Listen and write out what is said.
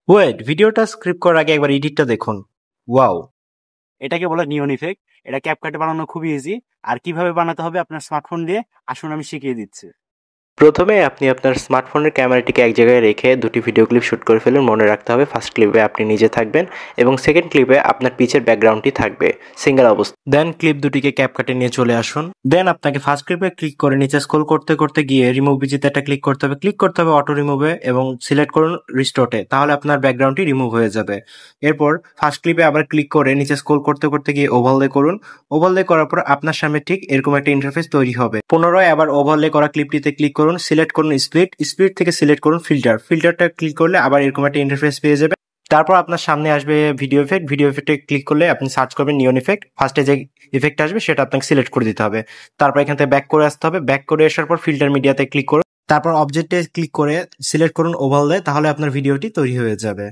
Wait, ভিডিওটা script করার আগে একবার এডিটটা দেখুন। ওয়াও! এটাকে বলে নিয়ন ইফেক্ট। এটা ক্যাপকাটে বানানো খুবই ইজি। আর কিভাবে বানাতে হবে আপনার স্মার্টফোন দিয়ে আসুন আমি শিখিয়ে দিচ্ছি। প্রথমে আপনি আপনার স্মার্টফোনের ক্যামেরাটিকে এক জায়গায় রেখে দুটি ভিডিও ক্লিপ শুট করে ফেলুন। মনে রাখতে হবে ফার্স্ট ক্লিপে আপনি নিজে থাকবেন এবং সেকেন্ড ক্লিপে আপনার পিছের ব্যাকগ্রাউন্ডটি থাকবে সিঙ্গেল অবস্থা। দেন ক্লিপ দুটিকে ক্যাপকাটে নিয়ে চলে আসুন। দেন আপনাকে ফার্স্ট ক্লিপে ক্লিক করে নিচে স্ক্রল করতে করতে গিয়ে রিমুভ বিজিতে একটা ক্লিক করতে হবে। ক্লিক করতে হবে অটো রিমুভে এবং সিলেক্ট করুন রিস্টোরে। তাহলে আপনার ব্যাকগ্রাউন্ডটি রিমুভ হয়ে যাবে। এরপর ফার্স্ট ক্লিপে আবার ক্লিক করে নিচে স্ক্রল করতে করতে গিয়ে ওভারলে করুন। ওভারলে করার পর আপনার সামনে ঠিক এরকম একটা ইন্টারফেস তৈরি হবে। পুনরায় আবার ওভারলে করা ক্লিপটিতে ক্লিক করুন, সিলেক্ট করুন স্প্লিট থেকে সিলেক্ট করুন ফিল্টারটা ক্লিক করলে আবার এরকম একটা ইন্টারফেস পেয়ে যাবে। তারপর আপনার সামনে আসবে ভিডিও ইফেক্টে ক্লিক করলে আপনি সার্চ করবেন নিয়ন ইফেক্ট। ফার্স্টে যে ইফেক্ট আসবে সেটা আপনাকে সিলেক্ট করে দিতে হবে। তারপর এখান থেকে ব্যাক করে আসতে হবে। ব্যাক করে আসার পর ফিল্টার মিডিয়াতে ক্লিক করুন। তারপর অবজেক্টে ক্লিক করে সিলেক্ট করুন ওভারলে, তাহলে আপনার ভিডিওটি তৈরি হয়ে যাবে।